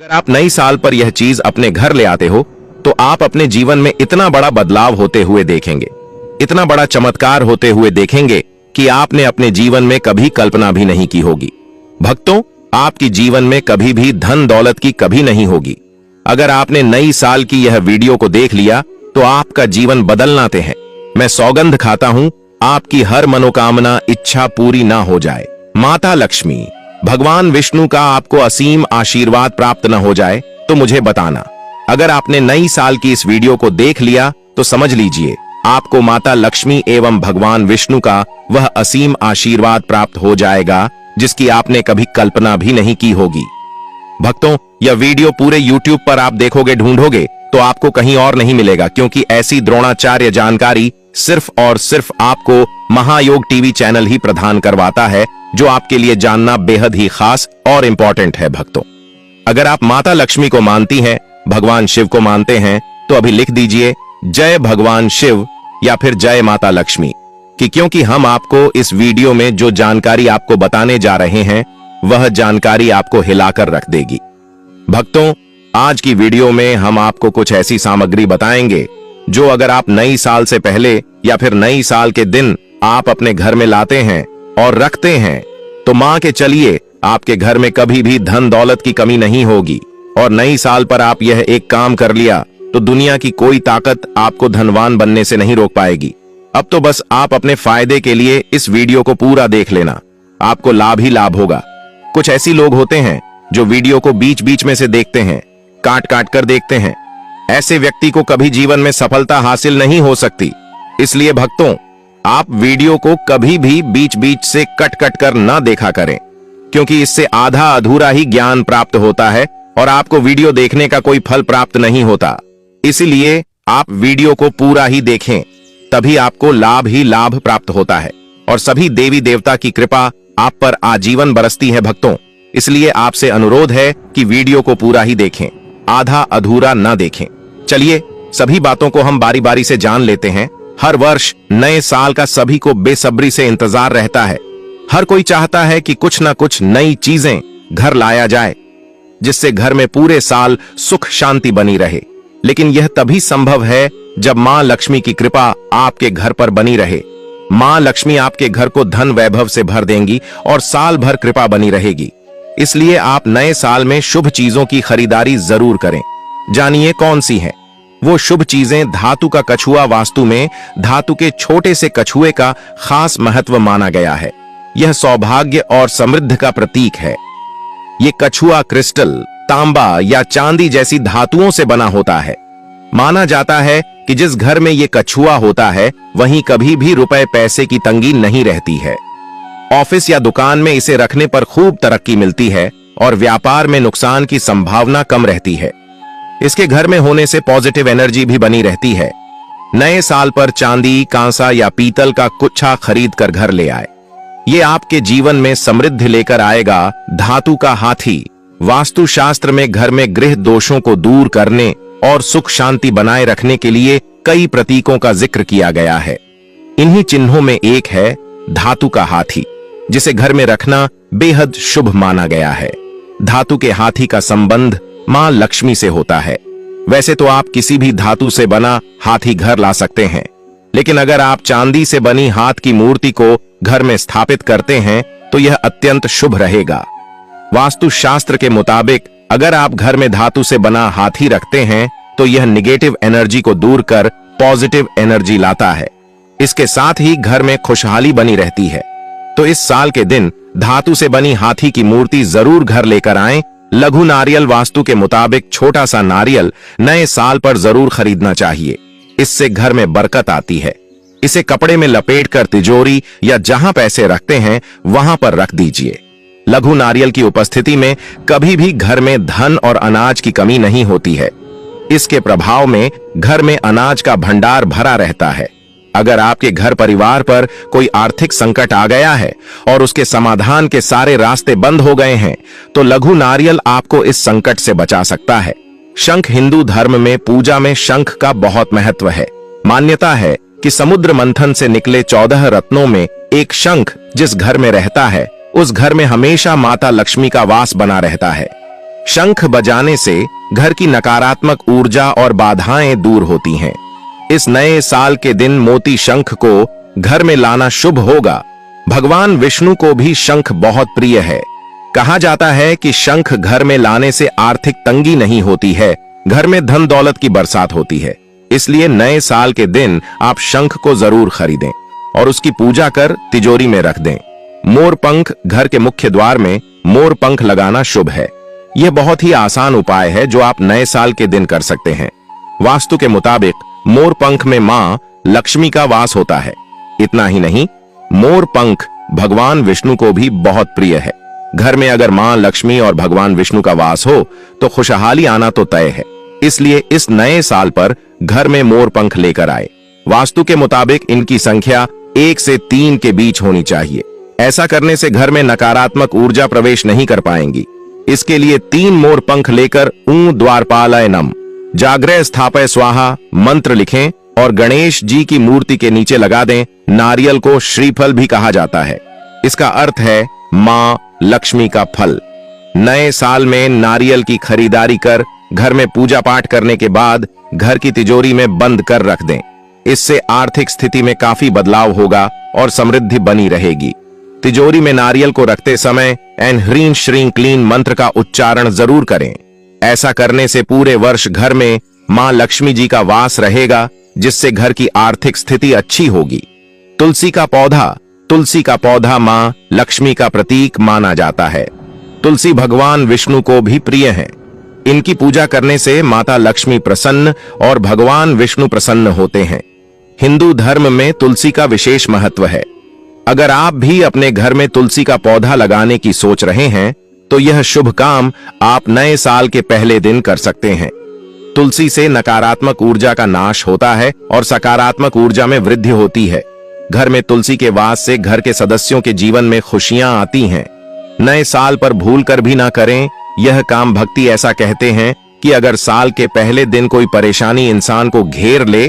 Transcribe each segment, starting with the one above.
अगर आप नई साल पर यह चीज अपने घर ले आते हो तो आप अपने जीवन में इतना बड़ा बदलाव होते हुए देखेंगे, इतना बड़ा चमत्कार होते हुए देखेंगे कि आपने अपने जीवन में कभी कल्पना भी नहीं की होगी। भक्तों, आपकी जीवन में कभी भी धन दौलत की कभी नहीं होगी। अगर आपने नई साल की यह वीडियो को देख लिया तो आपका जीवन बदलनाते हैं। मैं सौगंध खाता हूं आपकी हर मनोकामना इच्छा पूरी ना हो जाए। माता लक्ष्मी, भगवान विष्णु का आपको असीम आशीर्वाद प्राप्त न हो जाए तो मुझे बताना। अगर आपने नई साल की इस वीडियो को देख लिया तो समझ लीजिए आपको माता लक्ष्मी एवं भगवान विष्णु का वह असीम आशीर्वाद प्राप्त हो जाएगा जिसकी आपने कभी कल्पना भी नहीं की होगी। भक्तों, यह वीडियो पूरे YouTube पर आप देखोगे, ढूंढोगे तो आपको कहीं और नहीं मिलेगा, क्योंकि ऐसी द्रोणाचार्य जानकारी सिर्फ और सिर्फ आपको महायोग टीवी चैनल ही प्रदान करवाता है, जो आपके लिए जानना बेहद ही खास और इंपॉर्टेंट है। भक्तों, अगर आप माता लक्ष्मी को मानती हैं, भगवान शिव को मानते हैं, तो अभी लिख दीजिए जय भगवान शिव या फिर जय माता लक्ष्मी, क्योंकि हम आपको इस वीडियो में जो जानकारी आपको बताने जा रहे हैं वह जानकारी आपको हिलाकर रख देगी। भक्तों, आज की वीडियो में हम आपको कुछ ऐसी सामग्री बताएंगे जो अगर आप नई साल से पहले या फिर नई साल के दिन आप अपने घर में लाते हैं और रखते हैं तो मान के चलिए आपके घर में कभी भी धन दौलत की कमी नहीं होगी। और नई साल पर आप यह एक काम कर लिया तो दुनिया की कोई ताकत आपको धनवान बनने से नहीं रोक पाएगी। अब तो बस आप अपने फायदे के लिए इस वीडियो को पूरा देख लेना, आपको लाभ ही लाभ होगा। कुछ ऐसी लोग होते हैं जो वीडियो को बीच बीच में से देखते हैं, काट काट कर देखते हैं। ऐसे व्यक्ति को कभी जीवन में सफलता हासिल नहीं हो सकती। इसलिए भक्तों, आप वीडियो को कभी भी बीच बीच से कट कट कर ना देखा करें, क्योंकि इससे आधा अधूरा ही ज्ञान प्राप्त होता है और आपको वीडियो देखने का कोई फल प्राप्त नहीं होता। इसलिए आप वीडियो को पूरा ही देखें, तभी आपको लाभ ही लाभ प्राप्त होता है और सभी देवी देवता की कृपा आप पर आजीवन बरसती है। भक्तों, इसलिए आपसे अनुरोध है कि वीडियो को पूरा ही देखें, आधा अधूरा ना देखें। चलिए सभी बातों को हम बारी बारी से जान लेते हैं। हर वर्ष नए साल का सभी को बेसब्री से इंतजार रहता है। हर कोई चाहता है कि कुछ ना कुछ नई चीजें घर लाया जाए, जिससे घर में पूरे साल सुख शांति बनी रहे। लेकिन यह तभी संभव है जब मां लक्ष्मी की कृपा आपके घर पर बनी रहे। मां लक्ष्मी आपके घर को धन वैभव से भर देंगी और साल भर कृपा बनी रहेगी। इसलिए आप नए साल में शुभ चीजों की खरीदारी जरूर करें। जानिए कौन सी है वो शुभ चीजें। धातु का कछुआ वास्तु में धातु के छोटे से कछुए का खास महत्व माना गया है। यह सौभाग्य और समृद्धि का प्रतीक है। ये कछुआ क्रिस्टल, तांबा या चांदी जैसी धातुओं से बना होता है। माना जाता है कि जिस घर में ये कछुआ होता है वहीं कभी भी रुपए पैसे की तंगी नहीं रहती है। ऑफिस या दुकान में इसे रखने पर खूब तरक्की मिलती है और व्यापार में नुकसान की संभावना कम रहती है। इसके घर में होने से पॉजिटिव एनर्जी भी बनी रहती है। नए साल पर चांदी, कांसा या पीतल का गुच्छा खरीद कर घर ले आए। ये आपके जीवन में समृद्धि लेकर आएगा। धातु का हाथी, वास्तु शास्त्र में घर में गृह दोषों को दूर करने और सुख शांति बनाए रखने के लिए कई प्रतीकों का जिक्र किया गया है। इन्हीं चिन्हों में एक है धातु का हाथी, जिसे घर में रखना बेहद शुभ माना गया है। धातु के हाथी का संबंध मां लक्ष्मी से होता है। वैसे तो आप किसी भी धातु से बना हाथी घर ला सकते हैं, लेकिन अगर आप चांदी से बनी हाथ की मूर्ति को घर में स्थापित करते हैं तो यह अत्यंत शुभ रहेगा। वास्तु शास्त्र के मुताबिक अगर आप घर में धातु से बना हाथी रखते हैं तो यह निगेटिव एनर्जी को दूर कर पॉजिटिव एनर्जी लाता है। इसके साथ ही घर में खुशहाली बनी रहती है। तो इस साल के दिन धातु से बनी हाथी की मूर्ति जरूर घर लेकर आएं। लघु नारियल वास्तु के मुताबिक छोटा सा नारियल नए साल पर जरूर खरीदना चाहिए। इससे घर में बरकत आती है। इसे कपड़े में लपेटकर तिजोरी या जहां पैसे रखते हैं वहां पर रख दीजिए। लघु नारियल की उपस्थिति में कभी भी घर में धन और अनाज की कमी नहीं होती है। इसके प्रभाव में घर में अनाज का भंडार भरा रहता है। अगर आपके घर परिवार पर कोई आर्थिक संकट आ गया है और उसके समाधान के सारे रास्ते बंद हो गए हैं तो लघु नारियल आपको इस संकट से बचा सकता है। शंख, हिंदू धर्म में पूजा में शंख का बहुत महत्व है। मान्यता है कि समुद्र मंथन से निकले 14 रत्नों में एक शंख जिस घर में रहता है उस घर में हमेशा माता लक्ष्मी का वास बना रहता है। शंख बजाने से घर की नकारात्मक ऊर्जा और बाधाएं दूर होती हैं। इस नए साल के दिन मोती शंख को घर में लाना शुभ होगा। भगवान विष्णु को भी शंख बहुत प्रिय है। कहा जाता है कि शंख घर में लाने से आर्थिक तंगी नहीं होती है, घर में धन दौलत की बरसात होती है। इसलिए नए साल के दिन आप शंख को जरूर खरीदें और उसकी पूजा कर तिजोरी में रख दें। मोर पंख, घर के मुख्य द्वार में मोर पंख लगाना शुभ है। यह बहुत ही आसान उपाय है जो आप नए साल के दिन कर सकते हैं। वास्तु के मुताबिक मोर पंख में मां लक्ष्मी का वास होता है। इतना ही नहीं, मोर पंख भगवान विष्णु को भी बहुत प्रिय है। घर में अगर मां लक्ष्मी और भगवान विष्णु का वास हो तो खुशहाली आना तो तय है। इसलिए इस नए साल पर घर में मोर पंख लेकर आए। वास्तु के मुताबिक इनकी संख्या 1 से 3 के बीच होनी चाहिए। ऐसा करने से घर में नकारात्मक ऊर्जा प्रवेश नहीं कर पाएंगी। इसके लिए 3 मोर पंख लेकर ऊं द्वारपालाय नम, जागृह स्थापय स्वाहा मंत्र लिखें और गणेश जी की मूर्ति के नीचे लगा दें। नारियल को श्रीफल भी कहा जाता है। इसका अर्थ है मां लक्ष्मी का फल। नए साल में नारियल की खरीदारी कर घर में पूजा पाठ करने के बाद घर की तिजोरी में बंद कर रख दें। इससे आर्थिक स्थिति में काफी बदलाव होगा और समृद्धि बनी रहेगी। तिजोरी में नारियल को रखते समय एन ह्रीं श्रीं क्लीं मंत्र का उच्चारण जरूर करें। ऐसा करने से पूरे वर्ष घर में मां लक्ष्मी जी का वास रहेगा, जिससे घर की आर्थिक स्थिति अच्छी होगी। तुलसी का पौधा मां लक्ष्मी का प्रतीक माना जाता है। तुलसी भगवान विष्णु को भी प्रिय है। इनकी पूजा करने से माता लक्ष्मी प्रसन्न और भगवान विष्णु प्रसन्न होते हैं। हिंदू धर्म में तुलसी का विशेष महत्व है। अगर आप भी अपने घर में तुलसी का पौधा लगाने की सोच रहे हैं तो यह शुभ काम आप नए साल के पहले दिन कर सकते हैं। तुलसी से नकारात्मक ऊर्जा का नाश होता है और सकारात्मक ऊर्जा में वृद्धि होती है। घर में तुलसी के वास से घर के सदस्यों के जीवन में खुशियां आती हैं। नए साल पर भूल कर भी ना करें यह काम। भक्ति ऐसा कहते हैं कि अगर साल के पहले दिन कोई परेशानी इंसान को घेर ले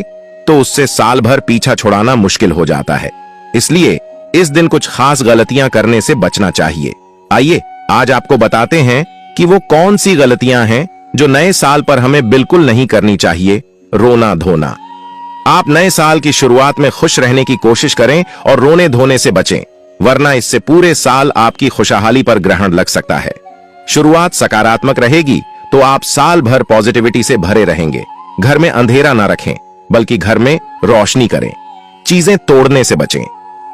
तो उससे साल भर पीछा छुड़ाना मुश्किल हो जाता है। इसलिए इस दिन कुछ खास गलतियां करने से बचना चाहिए। आइए आज आपको बताते हैं कि वो कौन सी गलतियां हैं जो नए साल पर हमें बिल्कुल नहीं करनी चाहिए। रोना धोना। आप नए साल की शुरुआत में खुश रहने की कोशिश करें और रोने धोने से बचें, वरना इससे पूरे साल आपकी खुशहाली पर ग्रहण लग सकता है। शुरुआत सकारात्मक रहेगी तो आप साल भर पॉजिटिविटी से भरे रहेंगे। घर में अंधेरा ना रखें, बल्कि घर में रोशनी करें। चीजें तोड़ने से बचें।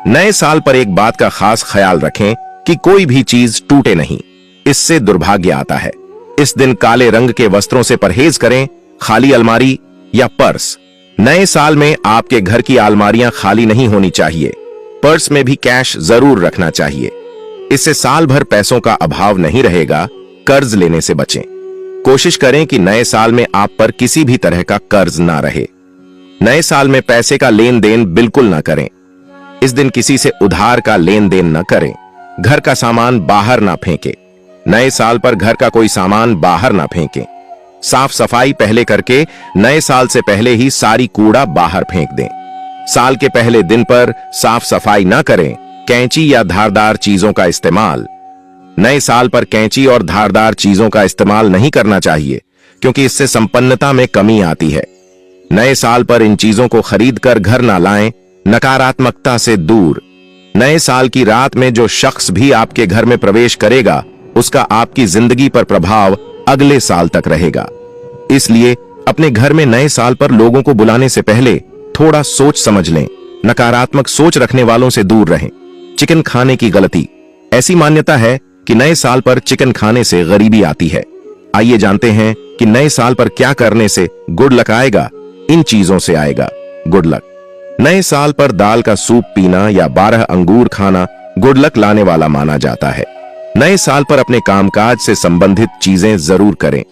नए साल पर एक बात का खास ख्याल रखें कि कोई भी चीज टूटे नहीं, इससे दुर्भाग्य आता है। इस दिन काले रंग के वस्त्रों से परहेज करें। खाली अलमारी या पर्स। नए साल में आपके घर की अलमारियां खाली नहीं होनी चाहिए। पर्स में भी कैश जरूर रखना चाहिए। इससे साल भर पैसों का अभाव नहीं रहेगा। कर्ज लेने से बचें। कोशिश करें कि नए साल में आप पर किसी भी तरह का कर्ज ना रहे। नए साल में पैसे का लेन देन बिल्कुल ना करें। इस दिन किसी से उधार का लेन देन न करें। घर का सामान बाहर ना फेंकें। नए साल पर घर का कोई सामान बाहर ना फेंकें। साफ सफाई पहले करके नए साल से पहले ही सारी कूड़ा बाहर फेंक दें। साल के पहले दिन पर साफ सफाई ना करें। कैंची या धारदार चीजों का इस्तेमाल। नए साल पर कैंची और धारदार चीजों का इस्तेमाल नहीं करना चाहिए, क्योंकि इससे संपन्नता में कमी आती है। नए साल पर इन चीजों को खरीद कर घर ना लाएं। नकारात्मकता से दूर। नए साल की रात में जो शख्स भी आपके घर में प्रवेश करेगा उसका आपकी जिंदगी पर प्रभाव अगले साल तक रहेगा। इसलिए अपने घर में नए साल पर लोगों को बुलाने से पहले थोड़ा सोच समझ लें। नकारात्मक सोच रखने वालों से दूर रहें। चिकन खाने की गलती। ऐसी मान्यता है कि नए साल पर चिकन खाने से गरीबी आती है। आइए जानते हैं कि नए साल पर क्या करने से गुड लक आएगा। इन चीजों से आएगा गुड लक। नए साल पर दाल का सूप पीना या 12 अंगूर खाना गुड लक लाने वाला माना जाता है। नए साल पर अपने कामकाज से संबंधित चीजें जरूर करें।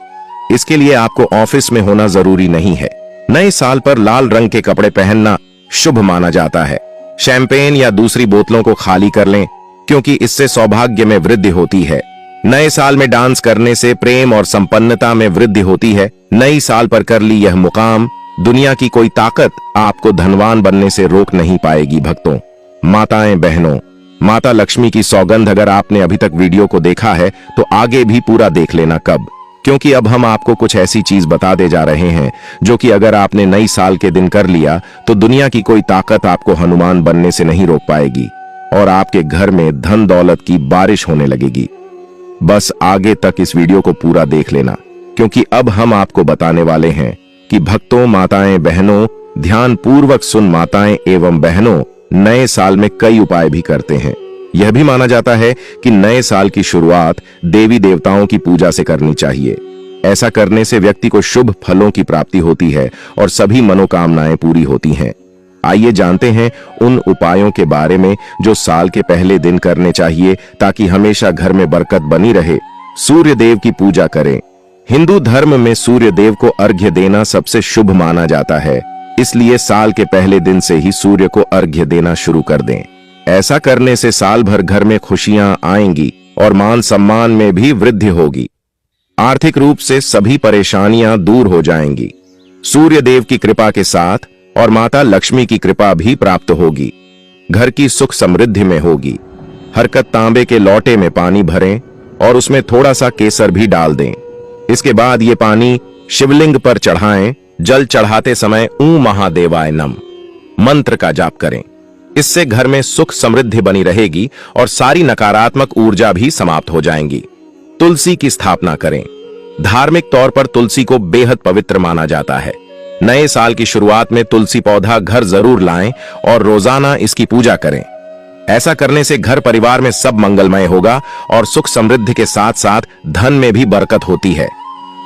इसके लिए आपको ऑफिस में होना जरूरी नहीं है। नए साल पर लाल रंग के कपड़े पहनना शुभ माना जाता है। शैंपेन या दूसरी बोतलों को खाली कर लें, क्योंकि इससे सौभाग्य में वृद्धि होती है। नए साल में डांस करने से प्रेम और संपन्नता में वृद्धि होती है। नई साल पर कर ली यह मुकाम, दुनिया की कोई ताकत आपको धनवान बनने से रोक नहीं पाएगी। भक्तों, माताएं, बहनों, माता लक्ष्मी की सौगंध अगर आपने अभी तक वीडियो को देखा है तो आगे भी पूरा देख लेना। कब क्योंकि अब हम आपको कुछ ऐसी चीज बता दे जा रहे हैं जो कि अगर आपने नई साल के दिन कर लिया तो दुनिया की कोई ताकत आपको हनुमान बनने से नहीं रोक पाएगी और आपके घर में धन दौलत की बारिश होने लगेगी। बस आगे तक इस वीडियो को पूरा देख लेना, क्योंकि अब हम आपको बताने वाले हैं कि भक्तों, माताएं, बहनों, ध्यान पूर्वक सुन। माताएं एवं बहनों नए साल में कई उपाय भी करते हैं। यह भी माना जाता है कि नए साल की शुरुआत देवी देवताओं की पूजा से करनी चाहिए। ऐसा करने से व्यक्ति को शुभ फलों की प्राप्ति होती है और सभी मनोकामनाएं पूरी होती हैं। आइए जानते हैं उन उपायों के बारे में जो साल के पहले दिन करने चाहिए ताकि हमेशा घर में बरकत बनी रहे। सूर्य देव की पूजा करें। हिंदू धर्म में सूर्य देव को अर्घ्य देना सबसे शुभ माना जाता है, इसलिए साल के पहले दिन से ही सूर्य को अर्घ्य देना शुरू कर दें। ऐसा करने से साल भर घर में खुशियां आएंगी और मान सम्मान में भी वृद्धि होगी। आर्थिक रूप से सभी परेशानियां दूर हो जाएंगी। सूर्य देव की कृपा के साथ और माता लक्ष्मी की कृपा भी प्राप्त होगी। घर की सुख समृद्धि में होगी। हर कप तांबे के लोटे में पानी भरें और उसमें थोड़ा सा केसर भी डाल दें। इसके बाद ये पानी शिवलिंग पर चढ़ाएं। जल चढ़ाते समय ऊं महादेवाय नम मंत्र का जाप करें। इससे घर में सुख समृद्धि बनी रहेगी और सारी नकारात्मक ऊर्जा भी समाप्त हो जाएंगी। तुलसी की स्थापना करें। धार्मिक तौर पर तुलसी को बेहद पवित्र माना जाता है। नए साल की शुरुआत में तुलसी पौधा घर जरूर लाएं और रोजाना इसकी पूजा करें। ऐसा करने से घर परिवार में सब मंगलमय होगा और सुख समृद्धि के साथ साथ धन में भी बरकत होती है।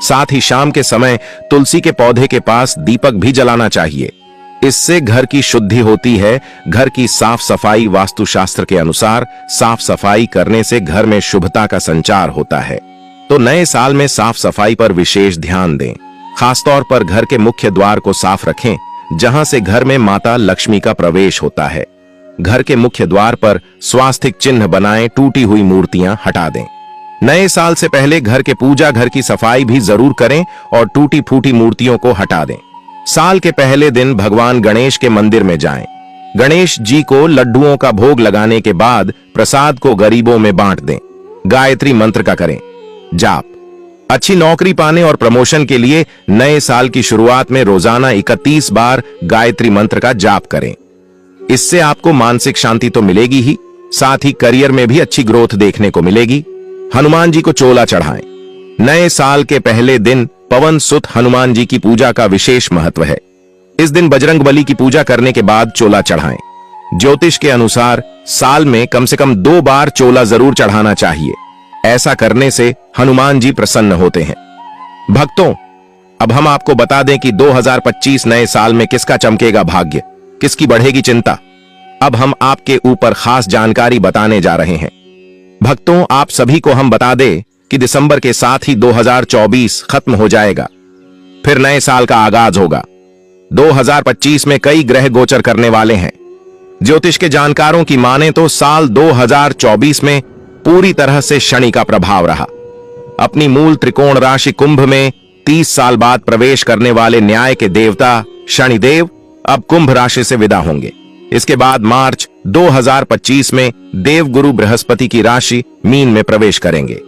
साथ ही शाम के समय तुलसी के पौधे के पास दीपक भी जलाना चाहिए। इससे घर की शुद्धि होती है। घर की साफ सफाई वास्तुशास्त्र के अनुसार साफ सफाई करने से घर में शुभता का संचार होता है। तो नए साल में साफ सफाई पर विशेष ध्यान दें। खासतौर पर घर के मुख्य द्वार को साफ रखें, जहां से घर में माता लक्ष्मी का प्रवेश होता है। घर के मुख्य द्वार पर स्वास्तिक चिन्ह बनाएं। टूटी हुई मूर्तियां हटा दें। नए साल से पहले घर के पूजा घर की सफाई भी जरूर करें और टूटी फूटी मूर्तियों को हटा दें। साल के पहले दिन भगवान गणेश के मंदिर में जाएं। गणेश जी को लड्डुओं का भोग लगाने के बाद प्रसाद को गरीबों में बांट दें। गायत्री मंत्र का करें जाप। अच्छी नौकरी पाने और प्रमोशन के लिए नए साल की शुरुआत में रोजाना 31 बार गायत्री मंत्र का जाप करें। इससे आपको मानसिक शांति तो मिलेगी ही, साथ ही करियर में भी अच्छी ग्रोथ देखने को मिलेगी। हनुमान जी को चोला चढ़ाएं। नए साल के पहले दिन पवन सुत हनुमान जी की पूजा का विशेष महत्व है। इस दिन बजरंग बली की पूजा करने के बाद चोला चढ़ाएं। ज्योतिष के अनुसार साल में कम से कम 2 बार चोला जरूर चढ़ाना चाहिए। ऐसा करने से हनुमान जी प्रसन्न होते हैं। भक्तों, अब हम आपको बता दें कि 2025 नए साल में किसका चमकेगा भाग्य, किसकी बढ़ेगी चिंता। अब हम आपके ऊपर खास जानकारी बताने जा रहे हैं। भक्तों, आप सभी को हम बता दें कि दिसंबर के साथ ही 2024 खत्म हो जाएगा, फिर नए साल का आगाज होगा। 2025 में कई ग्रह गोचर करने वाले हैं। ज्योतिष के जानकारों की माने तो साल 2024 में पूरी तरह से शनि का प्रभाव रहा। अपनी मूल त्रिकोण राशि कुंभ में 30 साल बाद प्रवेश करने वाले न्याय के देवता शनिदेव अब कुंभ राशि से विदा होंगे। इसके बाद मार्च 2025 में देवगुरु बृहस्पति की राशि मीन में प्रवेश करेंगे।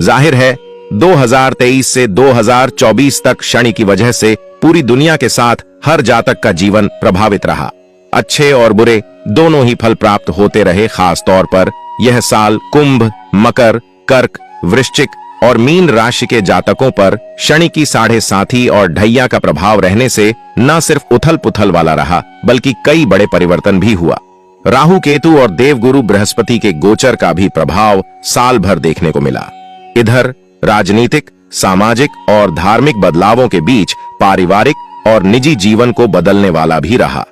जाहिर है 2023 से 2024 तक शनि की वजह से पूरी दुनिया के साथ हर जातक का जीवन प्रभावित रहा। अच्छे और बुरे दोनों ही फल प्राप्त होते रहे। खास तौर पर यह साल कुंभ, मकर, कर्क, वृश्चिक और मीन राशि के जातकों पर शनि की 7.5 और ढैया का प्रभाव रहने से न सिर्फ उथल पुथल वाला रहा, बल्कि कई बड़े परिवर्तन भी हुआ। राहु, केतु और देवगुरु बृहस्पति के गोचर का भी प्रभाव साल भर देखने को मिला। इधर राजनीतिक, सामाजिक और धार्मिक बदलावों के बीच पारिवारिक और निजी जीवन को बदलने वाला भी रहा।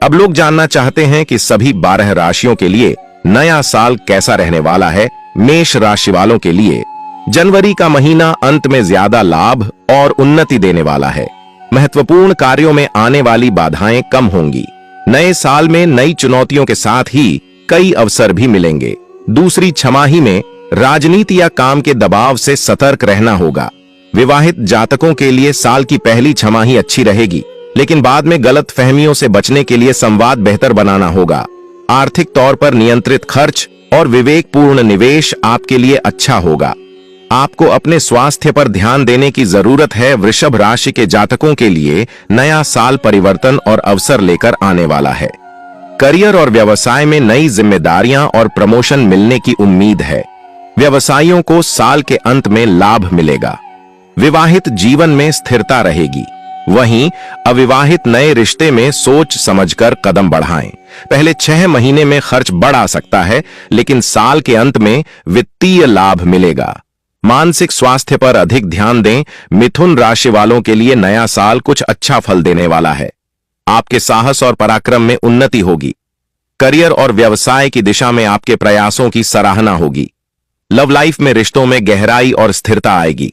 अब लोग जानना चाहते हैं कि सभी 12 राशियों के लिए नया साल कैसा रहने वाला है। मेष राशि वालों के लिए जनवरी का महीना अंत में ज्यादा लाभ और उन्नति देने वाला है। महत्वपूर्ण कार्यों में आने वाली बाधाएं कम होंगी। नए साल में नई चुनौतियों के साथ ही कई अवसर भी मिलेंगे। दूसरी छमाही में राजनीति या काम के दबाव से सतर्क रहना होगा। विवाहित जातकों के लिए साल की पहली छमाही अच्छी रहेगी, लेकिन बाद में गलत फहमियों से बचने के लिए संवाद बेहतर बनाना होगा। आर्थिक तौर पर नियंत्रित खर्च और विवेकपूर्ण निवेश आपके लिए अच्छा होगा। आपको अपने स्वास्थ्य पर ध्यान देने की जरूरत है। वृषभ राशि के जातकों के लिए नया साल परिवर्तन और अवसर लेकर आने वाला है। करियर और व्यवसाय में नई जिम्मेदारियां और प्रमोशन मिलने की उम्मीद है। व्यवसायियों को साल के अंत में लाभ मिलेगा। विवाहित जीवन में स्थिरता रहेगी। वहीं अविवाहित नए रिश्ते में सोच समझकर कदम बढ़ाएं। पहले 6 महीने में खर्च बढ़ आ सकता है, लेकिन साल के अंत में वित्तीय लाभ मिलेगा। मानसिक स्वास्थ्य पर अधिक ध्यान दें। मिथुन राशि वालों के लिए नया साल कुछ अच्छा फल देने वाला है। आपके साहस और पराक्रम में उन्नति होगी। करियर और व्यवसाय की दिशा में आपके प्रयासों की सराहना होगी। लव लाइफ में रिश्तों में गहराई और स्थिरता आएगी।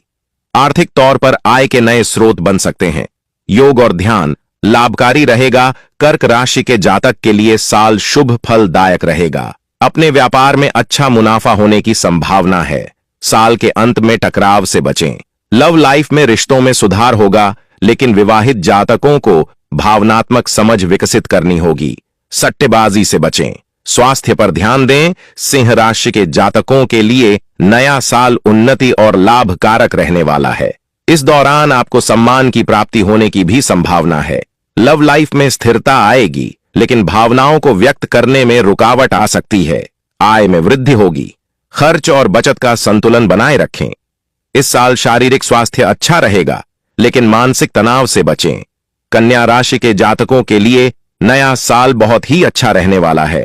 आर्थिक तौर पर आय के नए स्रोत बन सकते हैं। योग और ध्यान लाभकारी रहेगा। कर्क राशि के जातक के लिए साल शुभ फलदायक रहेगा। अपने व्यापार में अच्छा मुनाफा होने की संभावना है। साल के अंत में टकराव से बचें। लव लाइफ में रिश्तों में सुधार होगा, लेकिन विवाहित जातकों को भावनात्मक समझ विकसित करनी होगी। सट्टेबाजी से बचें। स्वास्थ्य पर ध्यान दें। सिंह राशि के जातकों के लिए नया साल उन्नति और लाभकारक रहने वाला है। इस दौरान आपको सम्मान की प्राप्ति होने की भी संभावना है। लव लाइफ में स्थिरता आएगी, लेकिन भावनाओं को व्यक्त करने में रुकावट आ सकती है। आय में वृद्धि होगी। खर्च और बचत का संतुलन बनाए रखें। इस साल शारीरिक स्वास्थ्य अच्छा रहेगा, लेकिन मानसिक तनाव से बचें। कन्या राशि के जातकों के लिए नया साल बहुत ही अच्छा रहने वाला है।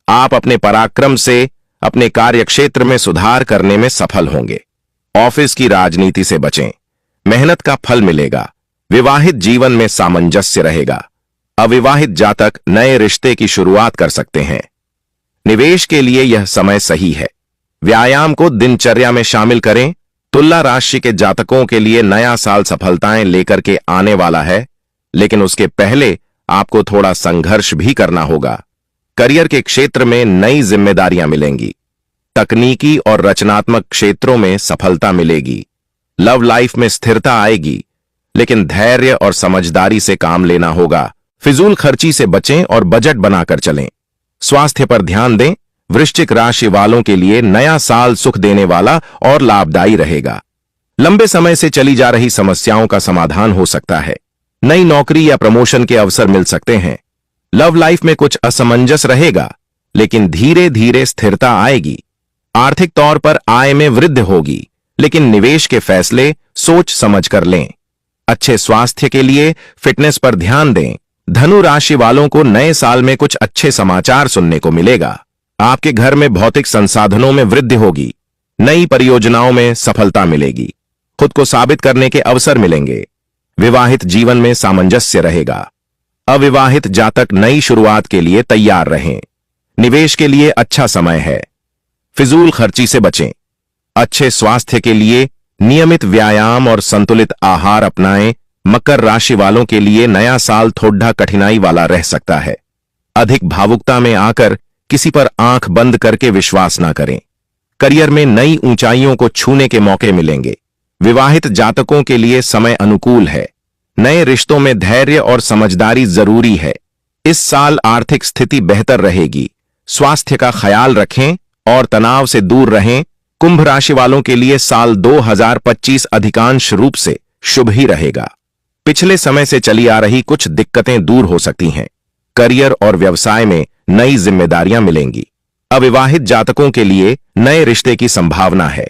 आप अपने पराक्रम से अपने कार्यक्षेत्र में सुधार करने में सफल होंगे। ऑफिस की राजनीति से बचें। मेहनत का फल मिलेगा। विवाहित जीवन में सामंजस्य रहेगा। अविवाहित जातक नए रिश्ते की शुरुआत कर सकते हैं। निवेश के लिए यह समय सही है। व्यायाम को दिनचर्या में शामिल करें। तुला राशि के जातकों के लिए नया साल सफलताएं लेकर के आने वाला है, लेकिन उसके पहले आपको थोड़ा संघर्ष भी करना होगा। करियर के क्षेत्र में नई जिम्मेदारियां मिलेंगी। तकनीकी और रचनात्मक क्षेत्रों में सफलता मिलेगी। लव लाइफ में स्थिरता आएगी, लेकिन धैर्य और समझदारी से काम लेना होगा। फिजूल खर्ची से बचें और बजट बनाकर चलें। स्वास्थ्य पर ध्यान दें। वृश्चिक राशि वालों के लिए नया साल सुख देने वाला और लाभदायी रहेगा। लंबे समय से चली जा रही समस्याओं का समाधान हो सकता है। नई नौकरी या प्रमोशन के अवसर मिल सकते हैं। लव लाइफ में कुछ असमंजस रहेगा, लेकिन धीरे धीरे स्थिरता आएगी। आर्थिक तौर पर आय में वृद्धि होगी, लेकिन निवेश के फैसले सोच समझ कर लें। अच्छे स्वास्थ्य के लिए फिटनेस पर ध्यान दें। धनु राशि वालों को नए साल में कुछ अच्छे समाचार सुनने को मिलेगा। आपके घर में भौतिक संसाधनों में वृद्धि होगी। नई परियोजनाओं में सफलता मिलेगी। खुद को साबित करने के अवसर मिलेंगे। विवाहित जीवन में सामंजस्य रहेगा। अविवाहित जातक नई शुरुआत के लिए तैयार रहें। निवेश के लिए अच्छा समय है। फिजूल खर्ची से बचें। अच्छे स्वास्थ्य के लिए नियमित व्यायाम और संतुलित आहार अपनाएं। मकर राशि वालों के लिए नया साल थोड़ा कठिनाई वाला रह सकता है। अधिक भावुकता में आकर किसी पर आंख बंद करके विश्वास न करें। करियर में नई ऊंचाइयों को छूने के मौके मिलेंगे। विवाहित जातकों के लिए समय अनुकूल है। नए रिश्तों में धैर्य और समझदारी जरूरी है। इस साल आर्थिक स्थिति बेहतर रहेगी। स्वास्थ्य का ख्याल रखें और तनाव से दूर रहें। कुंभ राशि वालों के लिए साल 2025 अधिकांश रूप से शुभ ही रहेगा। पिछले समय से चली आ रही कुछ दिक्कतें दूर हो सकती हैं। करियर और व्यवसाय में नई जिम्मेदारियां मिलेंगी। अविवाहित जातकों के लिए नए रिश्ते की संभावना है।